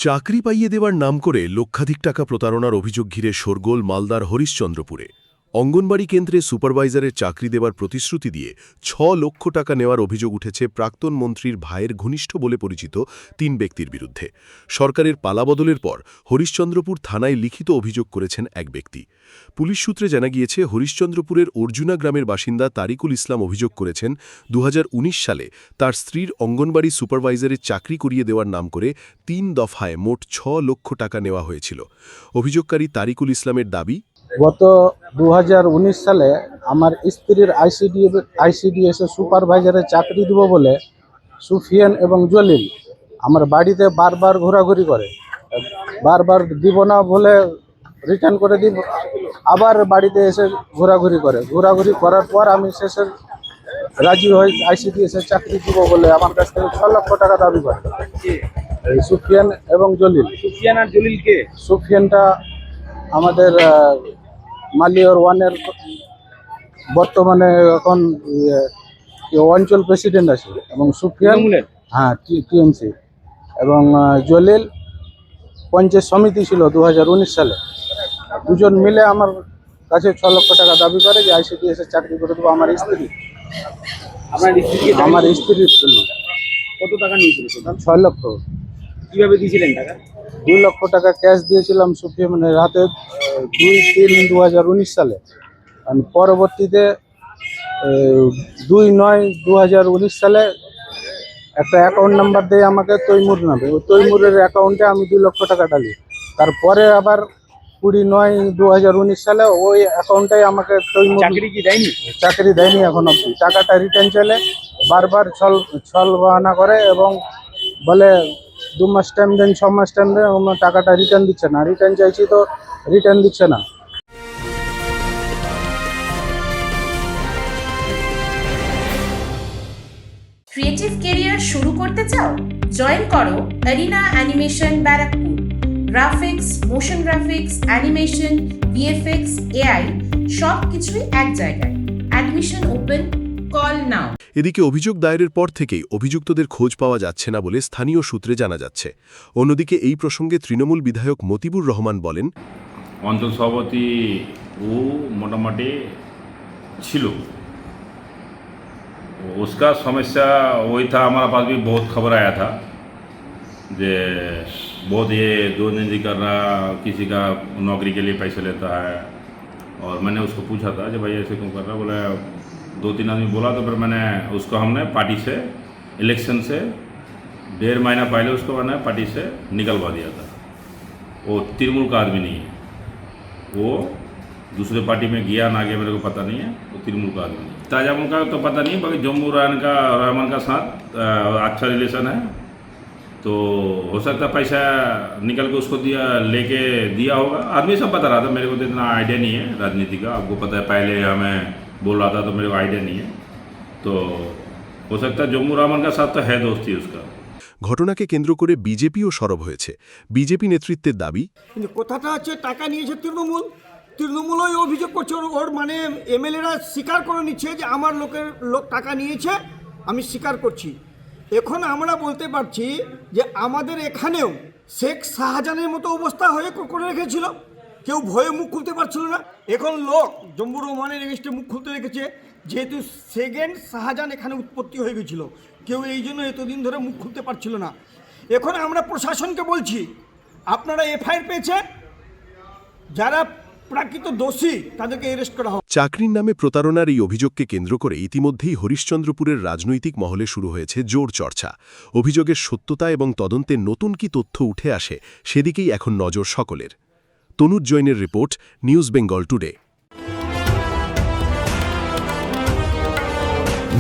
চাকরি পাইয়ে দেওয়ার নাম করে লক্ষাধিক টাকা প্রতারণার অভিযোগ ঘিরে শোরগোল মালদার হরিশ্চন্দ্রপুরে। অঙ্গনবাড়ি কেন্দ্রে সুপারভাইজারের চাকরি দেওয়ার প্রতিশ্রুতি দিয়ে ৬ লক্ষ টাকা নেওয়ার অভিযোগ উঠেছে প্রাক্তন মন্ত্রীর ভাইয়ের ঘনিষ্ঠ বলে পরিচিত ৩ ব্যক্তির বিরুদ্ধে। সরকারের পালাবদলের পর হরিশ্চন্দ্রপুর থানায় লিখিত অভিযোগ করেছেন এক ব্যক্তি। পুলিশ সূত্রে জানা গিয়েছে, হরিশ্চন্দ্রপুরের অর্জুনা গ্রামের বাসিন্দা তারিকুল ইসলাম অভিযোগ করেছেন ২০১৯ সালে তার স্ত্রীর অঙ্গনবাড়ি সুপারভাইজারের চাকরি করিয়ে দেওয়ার নাম করে ৩ দফায় মোট ৬ লক্ষ টাকা নেওয়া হয়েছিল। অভিযোগকারী তারিকুল ইসলামের দাবি, গত ২০১৯ সালে আমার স্ত্রীর আইসিডিএসে সুপারভাইজারের চাকরি দিব বলে সুফিয়ান এবং জলিল আমার বাড়িতে বারবার ঘোরাঘুরি করে। বারবার দিব না বলে রিটার্ন করে দিব, আবার বাড়িতে এসে ঘোরাঘুরি করে। ঘোরাঘুরি করার পর আমি শেষে রাজি হই আইসিডিএসের চাকরি দিব বলে আমার কাছ থেকে ৬ লক্ষ টাকা দাবি করে। এই সুফিয়ান এবং জলিল। সুফিয়ান আর জলিল কে? সুফিয়ানটা আমাদের মালিয়র ওয়ানের বর্তমানে এখন অঞ্চল প্রেসিডেন্ট আছে, এবং সুফিয়ান হ্যাঁ টিএমসি, এবং জলিল পঞ্চায়েত সমিতি ছিল ২০১৯ সালে। দুজন মিলে আমার কাছে ৬ লক্ষ টাকা দাবি করে যে আইসিডিএসের চাকরি করে দেবো আমার স্ত্রী। আমার স্ত্রীর জন্য। কত টাকা নিয়েছিল? ৬ লক্ষ। কিভাবে দিয়েছিলেন টাকা? ২ লক্ষ টাকা ক্যাশ দিয়েছিলাম সুফিয়ানের হাতে ২/৩/২০১৯ সালে। আর পরবর্তীতে ২/৯/২০১৯ সালে একটা অ্যাকাউন্ট নাম্বার দেয় আমাকে তৈমুর নামে। ওই তৈমুরের অ্যাকাউন্টে আমি ২ লক্ষ টাকা ডালি। তারপরে আবার ২০/৯/২০১৯ সালে ওই অ্যাকাউন্টে আমাকে তৈমুর চাকরি দেয়নি এখন অবধি। টাকাটা রিটার্ন চাইলে বারবার ছল বাহানা করে এবং বলে ২ মাস টাইম দেন, ৬ মাস টাইম দেন, আমার টাকাটা রিটার্ন দিচ্ছে না। রিটার্ন চাইছি তো রিটার্ন দিচ্ছে না। ক্রিয়েটিভ ক্যারিয়ার শুরু করতে চাও? জয়েন করো arena animation Barrackpore. Graphics, motion graphics, animation, VFX, AI সব কিছুই এক জায়গায়। Admission open, call now. এদিকে অভিযোগ দায়েরের পর থেকেই অভিযুক্তদের খোঁজ পাওয়া যাচ্ছে না বলে স্থানীয় সূত্রে জানা যাচ্ছে। অন্যদিকে এই প্রসঙ্গে তৃণমূল বিধায়ক মতিবুর রহমান বলেন, অঞ্চল সভাপতি ও মোটামুটি ছিল, उसका समस्या वही था। हमारा पास भी बहुत खबर आया था जे बहुत ये दोनिंदी कर रहा, किसी का नौकरी के लिए पैसे लेता है। और मैंने उसको पूछा था कि भाई ऐसे क्यों कर रहा, बोले 2-3 आदमी बोला। तो फिर मैंने उसको हमने पार्टी से इलेक्शन से 1.5 महीना पहले उसको मैंने पार्टी से निकलवा दिया था। वो तृणमूल का आदमी नहीं है, वो दूसरे पार्टी में गया ना गया मेरे को पता नहीं है। वो तृणमूल का आदमी ताजामुल का तो पता नहीं, बाकी जम्मू रहमान का साथ अच्छा रिलेशन है। तो हो सकता है पैसा निकल के उसको लेके दिया होगा। आदमी सब बता रहा था, मेरे को तो इतना आइडिया नहीं है राजनीति का। आपको पता है पहले हमें बोल रहा था, तो मेरे को आइडिया नहीं है। तो हो सकता है जम्मू रहमान का साथ तो है दोस्ती उसका। ঘটনাকে কেন্দ্র করে বিজেপিও সরব হয়েছে। বিজেপি নেতৃত্বের দাবি, কথাটা হচ্ছে টাকা নিয়েছে তৃণমূলই অভিযোগ করছে। ওর মানে এমএলএরা স্বীকার করে নিচ্ছে যে আমার লোক টাকা নিয়েছে, আমি স্বীকার করছি। এখন আমরা বলতে পারছি যে আমাদের এখানেও শেখ শাহজাহানের মতো অবস্থা হয়ে করে রেখেছিল, কেউ ভয়ে মুখ খুলতে পারছিল না। এখন লোক জম্বুর রহমানের এগেস্টে মুখ খুলতে রেখেছে, যেহেতু সেকেন্ড শাহজাহান এখানে উৎপত্তি হয়ে গেছিল। কেউ এই জন্য এতদিন ধরে মুখ খুলতে পারছিল না। এখন আমরা প্রশাসনকে বলছি, আপনারা এফআইআর পেয়েছেন, যারা প্রাকৃত দোষী তাদেরকে অ্যারেস্ট করা হোক। চাকরির নামে প্রতারণার এই অভিযোগকে কেন্দ্র করে ইতিমধ্যেই হরিশ্চন্দ্রপুরের রাজনৈতিক মহলে শুরু হয়েছে জোর চর্চা। অভিযোগের সত্যতা এবং তদন্তে নতুন কি তথ্য উঠে আসে, সেদিকেই এখন নজর সকলের। তনুজ জৈনের report, news Bengal today.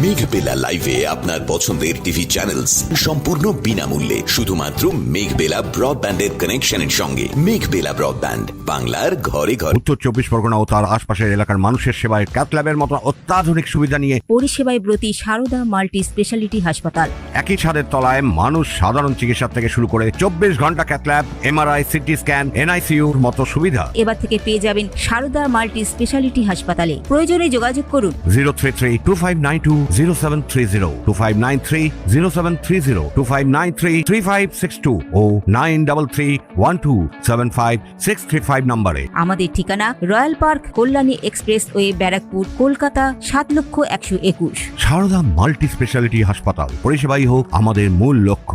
Meghbela লাইভে আপনার পছন্দের টিভি চ্যানেলস সম্পূর্ণ বিনামূল্যে, শুধুমাত্র মেঘবেলা ব্রডব্যান্ডের কানেকশনের সঙ্গে। মেঘবেলা ব্রডব্যান্ড, বাংলার ঘরে ঘরে। উত্তর 24 পরগনা ও তার আশপাশের এলাকার মানুষের সেবায় ক্যাথল্যাবের মতো অত্যাধুনিক সুবিধা নিয়ে পরিষেবায় ব্রতী সারদা মাল্টি স্পেশালিটি হাসপাতাল। একই ছাদের তলায় মানুষ সাধারণ চিকিৎসা থেকে শুরু করে 24 ঘন্টা ক্যাথল্যাব, এমআরআই, সিটি স্ক্যান, এনআইসিইউর মতো সুবিধা এবার থেকে পেয়ে যাবেন সারদা মাল্টি স্পেশালিটি হাসপাতালে। প্রয়োজনে যোগাযোগ করুন 0332592 0730-2593, 0730-2593, 3562 ও 9331275635 নম্বরে। আমাদের ঠিকানা royal park Kalyani expressway Barrackpore Kolkata 7,121,000। Sarada multi speciality হাসপাতাল, পরিষেবাই হোক আমাদের মূল লক্ষ্য।